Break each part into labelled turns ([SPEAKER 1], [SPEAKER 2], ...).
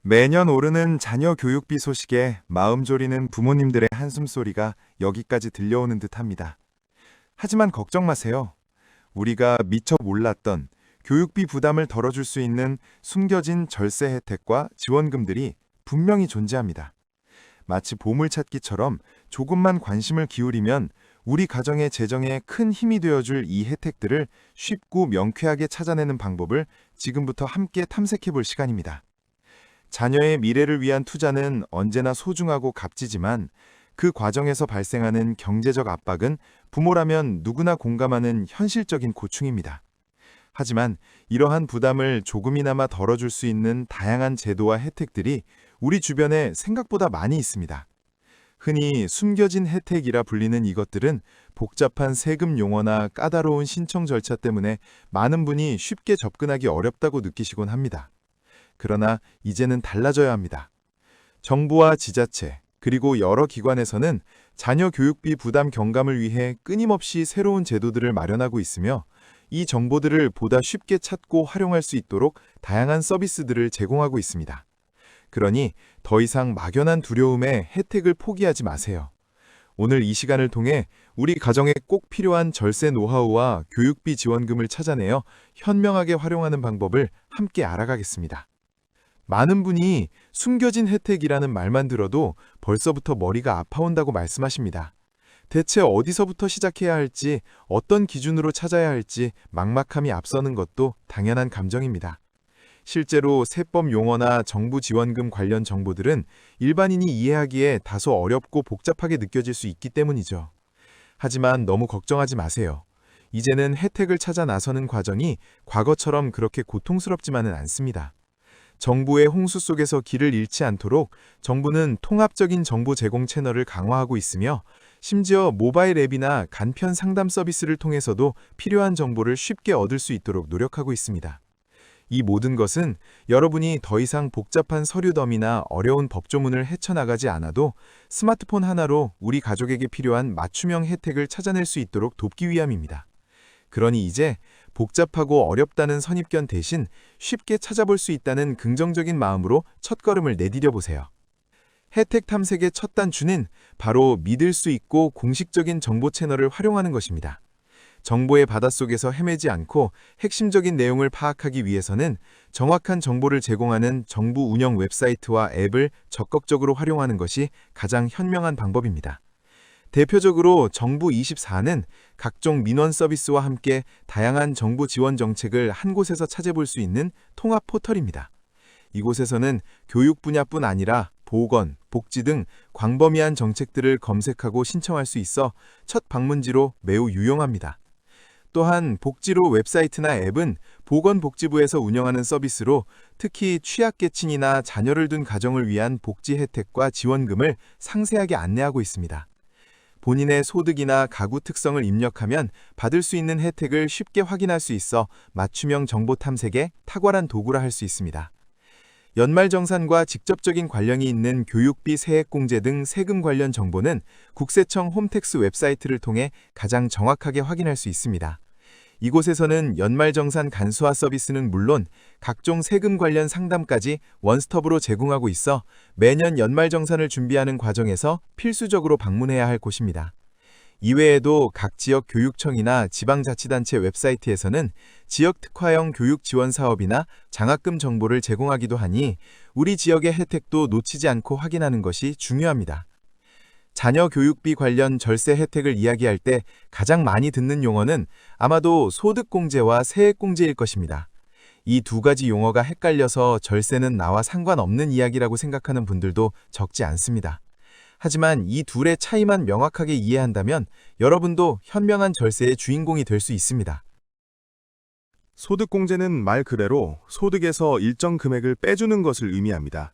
[SPEAKER 1] 매년 오르는 자녀 교육비 소식에 마음 졸이는 부모님들의 한숨소리가 여기까지 들려오는 듯합니다. 하지만 걱정 마세요. 우리가 미처 몰랐던 교육비 부담을 덜어줄 수 있는 숨겨진 절세 혜택과 지원금들이 분명히 존재합니다. 마치 보물찾기처럼 조금만 관심을 기울이면 우리 가정의 재정에 큰 힘이 되어줄 이 혜택들을 쉽고 명쾌하게 찾아내는 방법을 지금부터 함께 탐색해 볼 시간입니다. 자녀의 미래를 위한 투자는 언제나 소중하고 값지지만 그 과정에서 발생하는 경제적 압박은 부모라면 누구나 공감하는 현실적인 고충입니다. 하지만 이러한 부담을 조금이나마 덜어줄 수 있는 다양한 제도와 혜택들이 우리 주변에 생각보다 많이 있습니다. 흔히 숨겨진 혜택이라 불리는 이것들은 복잡한 세금 용어나 까다로운 신청 절차 때문에 많은 분이 쉽게 접근하기 어렵다고 느끼시곤 합니다. 그러나 이제는 달라져야 합니다. 정부와 지자체, 그리고 여러 기관에서는 자녀 교육비 부담 경감을 위해 끊임없이 새로운 제도들을 마련하고 있으며 이 정보들을 보다 쉽게 찾고 활용할 수 있도록 다양한 서비스들을 제공하고 있습니다. 그러니 더 이상 막연한 두려움에 혜택을 포기하지 마세요. 오늘 이 시간을 통해 우리 가정에 꼭 필요한 절세 노하우와 교육비 지원금을 찾아내어 현명하게 활용하는 방법을 함께 알아가겠습니다. 많은 분이 숨겨진 혜택이라는 말만 들어도 벌써부터 머리가 아파온다고 말씀하십니다. 대체 어디서부터 시작해야 할지, 어떤 기준으로 찾아야 할지 막막함이 앞서는 것도 당연한 감정입니다. 실제로 세법 용어나 정부 지원금 관련 정보들은 일반인이 이해하기에 다소 어렵고 복잡하게 느껴질 수 있기 때문이죠. 하지만 너무 걱정하지 마세요. 이제는 혜택을 찾아 나서는 과정이 과거처럼 그렇게 고통스럽지만은 않습니다. 정부의 홍수 속에서 길을 잃지 않도록 정부는 통합적인 정보 제공 채널을 강화하고 있으며 심지어 모바일 앱이나 간편 상담 서비스를 통해서도 필요한 정보를 쉽게 얻을 수 있도록 노력하고 있습니다. 이 모든 것은 여러분이 더 이상 복잡한 서류 더미나 어려운 법조문을 헤쳐나가지 않아도 스마트폰 하나로 우리 가족에게 필요한 맞춤형 혜택을 찾아낼 수 있도록 돕기 위함입니다. 그러니 이제 복잡하고 어렵다는 선입견 대신 쉽게 찾아볼 수 있다는 긍정적인 마음으로 첫걸음을 내디뎌 보세요. 혜택 탐색의 첫 단추는 바로 믿을 수 있고 공식적인 정보 채널을 활용하는 것입니다. 정보의 바닷속에서 헤매지 않고 핵심적인 내용을 파악하기 위해서는 정확한 정보를 제공하는 정부 운영 웹사이트와 앱을 적극적으로 활용하는 것이 가장 현명한 방법입니다. 대표적으로 정부24는 각종 민원 서비스와 함께 다양한 정부 지원 정책을 한 곳에서 찾아볼 수 있는 통합 포털입니다. 이곳에서는 교육 분야뿐 아니라 보건, 복지 등 광범위한 정책들을 검색하고 신청할 수 있어 첫 방문지로 매우 유용합니다. 또한 복지로 웹사이트나 앱은 보건복지부에서 운영하는 서비스로 특히 취약계층이나 자녀를 둔 가정을 위한 복지 혜택과 지원금을 상세하게 안내하고 있습니다. 본인의 소득이나 가구 특성을 입력하면 받을 수 있는 혜택을 쉽게 확인할 수 있어 맞춤형 정보 탐색에 탁월한 도구라 할 수 있습니다. 연말정산과 직접적인 관련이 있는 교육비 세액공제 등 세금 관련 정보는 국세청 홈택스 웹사이트를 통해 가장 정확하게 확인할 수 있습니다. 이곳에서는 연말정산 간소화 서비스는 물론 각종 세금 관련 상담까지 원스톱으로 제공하고 있어 매년 연말정산을 준비하는 과정에서 필수적으로 방문해야 할 곳입니다. 이외에도 각 지역 교육청이나 지방자치단체 웹사이트에서는 지역 특화형 교육 지원 사업이나 장학금 정보를 제공하기도 하니 우리 지역의 혜택도 놓치지 않고 확인하는 것이 중요합니다. 자녀 교육비 관련 절세 혜택을 이야기할 때 가장 많이 듣는 용어는 아마도 소득공제와 세액공제일 것입니다. 이 두 가지 용어가 헷갈려서 절세는 나와 상관없는 이야기라고 생각하는 분들도 적지 않습니다. 하지만 이 둘의 차이만 명확하게 이해한다면 여러분도 현명한 절세의 주인공이 될 수 있습니다.
[SPEAKER 2] 소득공제는 말 그대로 소득에서 일정 금액을 빼주는 것을 의미합니다.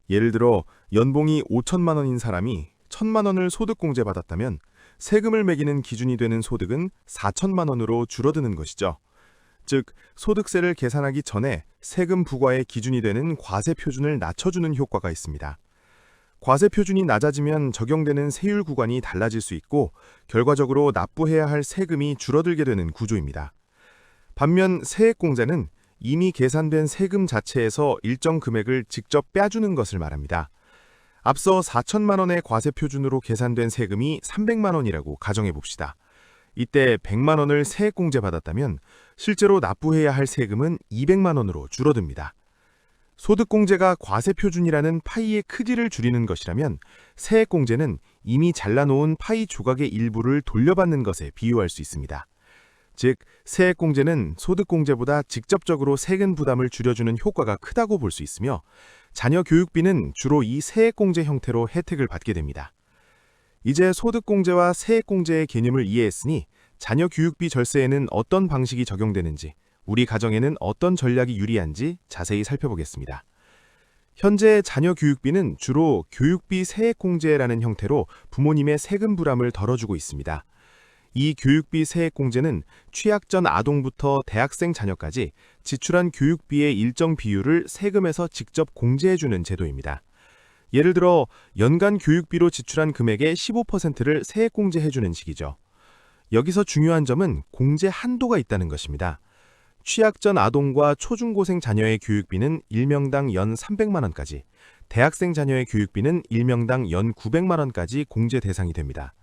[SPEAKER 2] 예를 들어 연봉이 5천만 원인 사람이 1,000만 원을 소득공제 받았다면 세금을 매기는 기준이 되는 소득은 4천만 원으로 줄어드는 것이죠. 즉, 소득세를 계산하기 전에 세금 부과의 기준이 되는 과세 표준을 낮춰주는 효과가 있습니다. 과세 표준이 낮아지면 적용되는 세율 구간이 달라질 수 있고 결과적으로 납부해야 할 세금이 줄어들게 되는 구조입니다. 반면 세액공제는 이미 계산된 세금 자체에서 일정 금액을 직접 빼주는 것을 말합니다. 앞서 4천만 원의 과세 표준으로 계산된 세금이 300만 원이라고 가정해 봅시다. 이때 100만 원을 세액공제 받았다면 실제로 납부해야 할 세금은 200만 원으로 줄어듭니다. 소득공제가 과세 표준이라는 파이의 크기를 줄이는 것이라면 세액공제는 이미 잘라놓은 파이 조각의 일부를 돌려받는 것에 비유할 수 있습니다. 즉, 세액공제는 소득공제보다 직접적으로 세금 부담을 줄여주는 효과가 크다고 볼 수 있으며 자녀 교육비는 주로 이 세액공제 형태로 혜택을 받게 됩니다. 이제 소득공제와 세액공제의 개념을 이해했으니 자녀 교육비 절세에는 어떤 방식이 적용되는지, 우리 가정에는 어떤 전략이 유리한지 자세히 살펴보겠습니다. 현재 자녀 교육비는 주로 교육비 세액공제라는 형태로 부모님의 세금 부담을 덜어주고 있습니다. 이 교육비 세액공제는 취약 전 아동부터 대학생 자녀까지 지출한 교육비의 일정 비율을 세금에서 직접 공제해주는 제도입니다. 예를 들어 연간 교육비로 지출한 금액의 15%를 세액공제해주는 식이죠. 여기서 중요한 점은 공제 한도가 있다는 것입니다. 취약 전 아동과 초중고생 자녀의 교육비는 1명당 연 300만 원까지, 대학생 자녀의 교육비는 1명당 연 900만 원까지 공제 대상이 됩니다.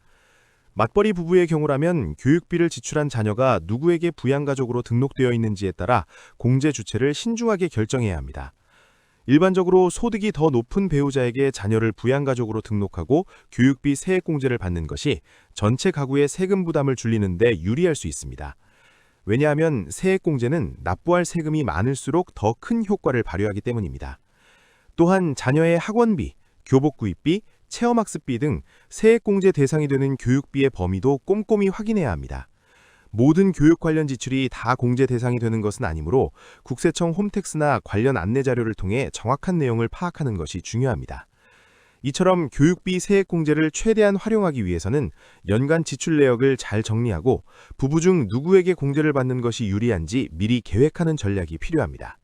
[SPEAKER 2] 맞벌이 부부의 경우라면 교육비를 지출한 자녀가 누구에게 부양가족으로 등록되어 있는지에 따라 공제 주체를 신중하게 결정해야 합니다. 일반적으로 소득이 더 높은 배우자에게 자녀를 부양가족으로 등록하고 교육비 세액공제를 받는 것이 전체 가구의 세금 부담을 줄이는 데 유리할 수 있습니다. 왜냐하면 세액공제는 납부할 세금이 많을수록 더 큰 효과를 발휘하기 때문입니다. 또한 자녀의 학원비, 교복구입비, 체험학습비 등 세액공제 대상이 되는 교육비의 범위도 꼼꼼히 확인해야 합니다. 모든 교육 관련 지출이 다 공제 대상이 되는 것은 아니므로 국세청 홈택스나 관련 안내 자료를 통해 정확한 내용을 파악하는 것이 중요합니다. 이처럼 교육비 세액공제를 최대한 활용하기 위해서는 연간 지출 내역을 잘 정리하고 부부 중 누구에게 공제를 받는 것이 유리한지 미리 계획하는 전략이 필요합니다.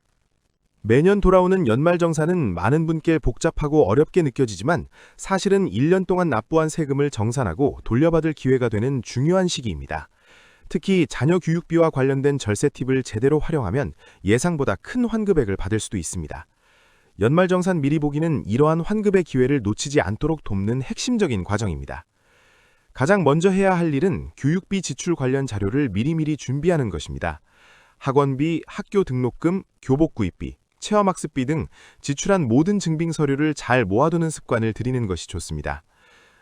[SPEAKER 2] 매년 돌아오는 연말정산은 많은 분께 복잡하고 어렵게 느껴지지만 사실은 1년 동안 납부한 세금을 정산하고 돌려받을 기회가 되는 중요한 시기입니다. 특히 자녀 교육비와 관련된 절세 팁을 제대로 활용하면 예상보다 큰 환급액을 받을 수도 있습니다. 연말정산 미리 보기는 이러한 환급의 기회를 놓치지 않도록 돕는 핵심적인 과정입니다. 가장 먼저 해야 할 일은 교육비 지출 관련 자료를 미리미리 준비하는 것입니다. 학원비, 학교 등록금, 교복구입비, 체험학습비 등 지출한 모든 증빙 서류를 잘 모아두는 습관을 들이는 것이 좋습니다.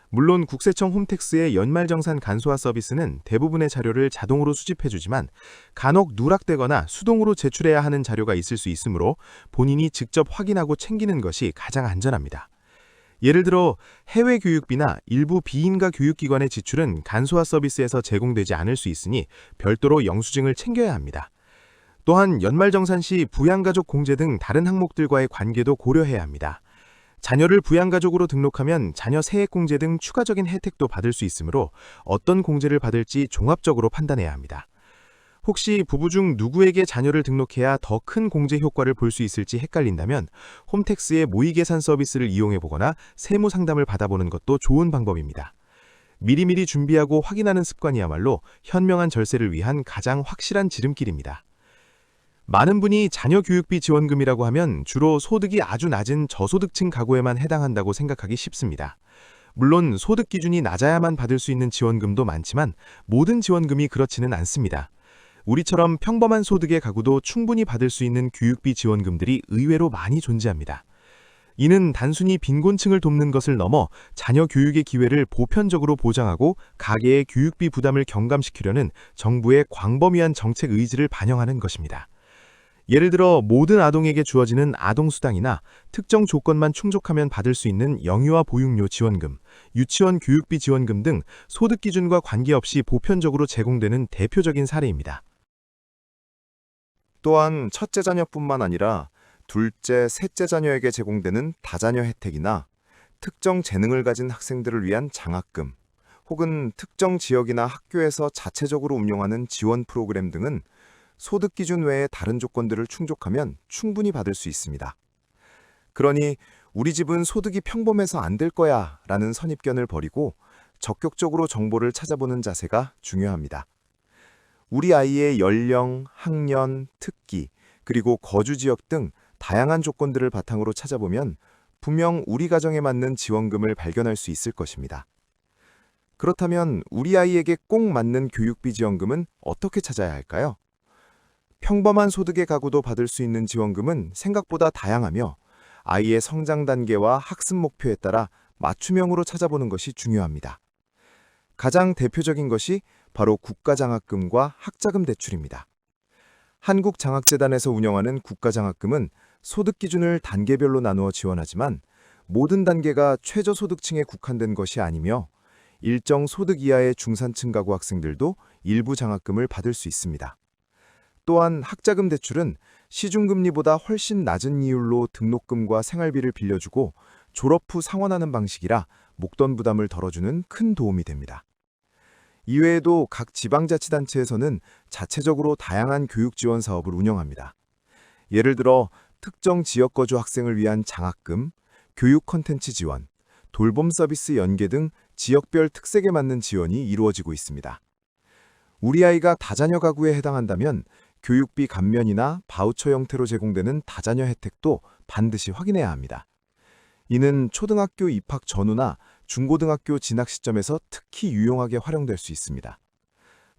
[SPEAKER 2] 물론 국세청 홈택스의 연말정산 간소화 서비스는 대부분의 자료를 자동으로 수집해주지만 간혹 누락되거나 수동으로 제출해야 하는 자료가 있을 수 있으므로 본인이 직접 확인하고 챙기는 것이 가장 안전합니다. 예를 들어 해외 교육비나 일부 비인가 교육기관의 지출은 간소화 서비스에서 제공되지 않을 수 있으니 별도로 영수증을 챙겨야 합니다. 또한 연말정산 시 부양가족 공제 등 다른 항목들과의 관계도 고려해야 합니다. 자녀를 부양가족으로 등록하면 자녀 세액공제 등 추가적인 혜택도 받을 수 있으므로 어떤 공제를 받을지 종합적으로 판단해야 합니다. 혹시 부부 중 누구에게 자녀를 등록해야 더 큰 공제 효과를 볼 수 있을지 헷갈린다면 홈택스의 모의계산 서비스를 이용해보거나 세무 상담을 받아보는 것도 좋은 방법입니다. 미리미리 준비하고 확인하는 습관이야말로 현명한 절세를 위한 가장 확실한 지름길입니다. 많은 분이 자녀 교육비 지원금이라고 하면 주로 소득이 아주 낮은 저소득층 가구에만 해당한다고 생각하기 쉽습니다. 물론 소득 기준이 낮아야만 받을 수 있는 지원금도 많지만 모든 지원금이 그렇지는 않습니다. 우리처럼 평범한 소득의 가구도 충분히 받을 수 있는 교육비 지원금들이 의외로 많이 존재합니다. 이는 단순히 빈곤층을 돕는 것을 넘어 자녀 교육의 기회를 보편적으로 보장하고 가계의 교육비 부담을 경감시키려는 정부의 광범위한 정책 의지를 반영하는 것입니다. 예를 들어 모든 아동에게 주어지는 아동수당이나 특정 조건만 충족하면 받을 수 있는 영유아 보육료 지원금, 유치원 교육비 지원금 등 소득 기준과 관계없이 보편적으로 제공되는 대표적인 사례입니다.
[SPEAKER 1] 또한 첫째 자녀뿐만 아니라 둘째, 셋째 자녀에게 제공되는 다자녀 혜택이나 특정 재능을 가진 학생들을 위한 장학금, 혹은 특정 지역이나 학교에서 자체적으로 운영하는 지원 프로그램 등은 소득 기준 외에 다른 조건들을 충족하면 충분히 받을 수 있습니다. 그러니 우리 집은 소득이 평범해서 안 될 거야 라는 선입견을 버리고 적극적으로 정보를 찾아보는 자세가 중요합니다. 우리 아이의 연령, 학년, 특기, 그리고 거주 지역 등 다양한 조건들을 바탕으로 찾아보면 분명 우리 가정에 맞는 지원금을 발견할 수 있을 것입니다. 그렇다면 우리 아이에게 꼭 맞는 교육비 지원금은 어떻게 찾아야 할까요? 평범한 소득의 가구도 받을 수 있는 지원금은 생각보다 다양하며 아이의 성장 단계와 학습 목표에 따라 맞춤형으로 찾아보는 것이 중요합니다. 가장 대표적인 것이 바로 국가장학금과 학자금 대출입니다. 한국장학재단에서 운영하는 국가장학금은 소득 기준을 단계별로 나누어 지원하지만 모든 단계가 최저소득층에 국한된 것이 아니며 일정 소득 이하의 중산층 가구 학생들도 일부 장학금을 받을 수 있습니다. 또한 학자금 대출은 시중금리보다 훨씬 낮은 이율로 등록금과 생활비를 빌려주고 졸업 후 상환하는 방식이라 목돈 부담을 덜어주는 큰 도움이 됩니다. 이외에도 각 지방자치단체에서는 자체적으로 다양한 교육 지원 사업을 운영합니다. 예를 들어 특정 지역 거주 학생을 위한 장학금, 교육 콘텐츠 지원, 돌봄 서비스 연계 등 지역별 특색에 맞는 지원이 이루어지고 있습니다. 우리 아이가 다자녀 가구에 해당한다면 교육비 감면이나 바우처 형태로 제공되는 다자녀 혜택도 반드시 확인해야 합니다. 이는 초등학교 입학 전후나 중고등학교 진학 시점에서 특히 유용하게 활용될 수 있습니다.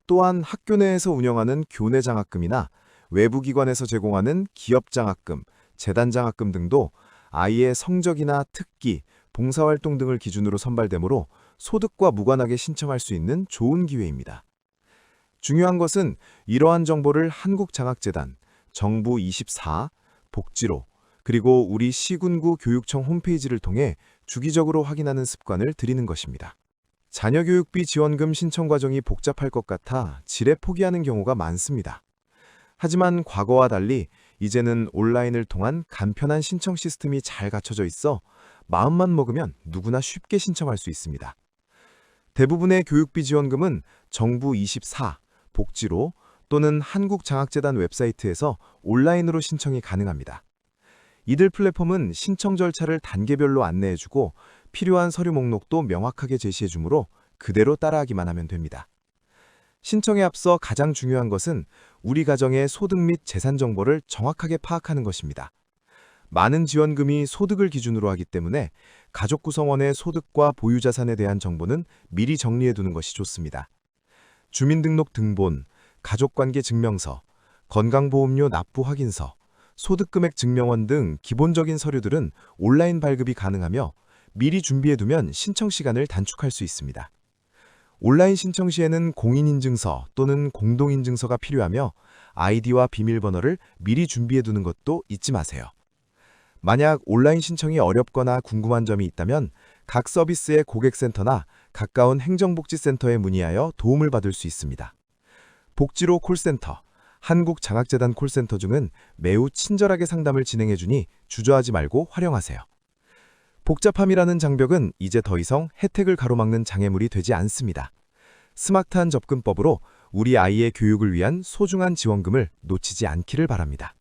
[SPEAKER 1] 또한 학교 내에서 운영하는 교내 장학금이나 외부 기관에서 제공하는 기업 장학금, 재단 장학금 등도 아이의 성적이나 특기, 봉사활동 등을 기준으로 선발되므로 소득과 무관하게 신청할 수 있는 좋은 기회입니다. 중요한 것은 이러한 정보를 한국장학재단, 정부24, 복지로, 그리고 우리 시군구 교육청 홈페이지를 통해 주기적으로 확인하는 습관을 들이는 것입니다. 자녀 교육비 지원금 신청 과정이 복잡할 것 같아 지레 포기하는 경우가 많습니다. 하지만 과거와 달리 이제는 온라인을 통한 간편한 신청 시스템이 잘 갖춰져 있어 마음만 먹으면 누구나 쉽게 신청할 수 있습니다. 대부분의 교육비 지원금은 정부24, 복지로 또는 한국장학재단 웹사이트에서 온라인으로 신청이 가능합니다. 이들 플랫폼은 신청 절차를 단계별로 안내해주고 필요한 서류 목록도 명확하게 제시해주므로 그대로 따라하기만 하면 됩니다. 신청에 앞서 가장 중요한 것은 우리 가정의 소득 및 재산 정보를 정확하게 파악하는 것입니다. 많은 지원금이 소득을 기준으로 하기 때문에 가족 구성원의 소득과 보유 자산에 대한 정보는 미리 정리해두는 것이 좋습니다. 주민등록 등본, 가족관계 증명서, 건강보험료 납부 확인서, 소득금액 증명원 등 기본적인 서류들은 온라인 발급이 가능하며 미리 준비해두면 신청 시간을 단축할 수 있습니다. 온라인 신청 시에는 공인인증서 또는 공동인증서가 필요하며 아이디와 비밀번호를 미리 준비해두는 것도 잊지 마세요. 만약 온라인 신청이 어렵거나 궁금한 점이 있다면 각 서비스의 고객센터나 가까운 행정복지센터에 문의하여 도움을 받을 수 있습니다. 복지로 콜센터, 한국장학재단 콜센터 중은 매우 친절하게 상담을 진행해주니 주저하지 말고 활용하세요. 복잡함이라는 장벽은 이제 더 이상 혜택을 가로막는 장애물이 되지 않습니다. 스마트한 접근법으로 우리 아이의 교육을 위한 소중한 지원금을 놓치지 않기를 바랍니다.